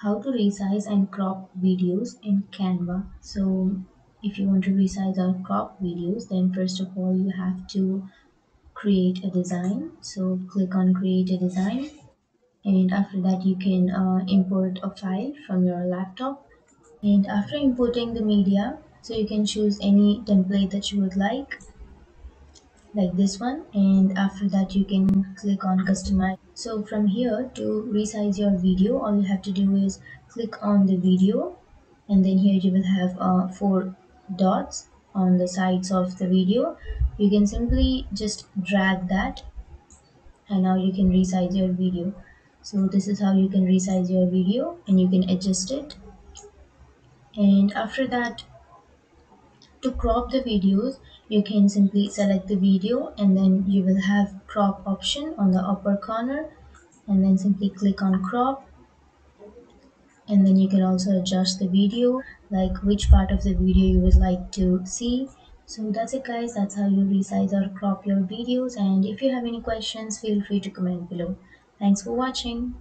how to resize and crop videos in Canva. So if you want to resize or crop videos, then first of all you have to create a design. So click on create a design, and after that you can import a file from your laptop. And after importing the media, so you can choose any template that you would like this one, and after that you can click on customize. So from here, to resize your video, all you have to do is click on the video, and then here you will have four dots on the sides of the video. You can simply just drag that, and now you can resize your video. So this is how you can resize your video, and you can adjust it. And after that, to crop the videos, you can simply select the video, and then you will have crop option on the upper corner, and then simply click on crop, and then you can also adjust the video, like which part of the video you would like to see. So that's it guys, that's how you resize or crop your videos. And if you have any questions, feel free to comment below. Thanks for watching.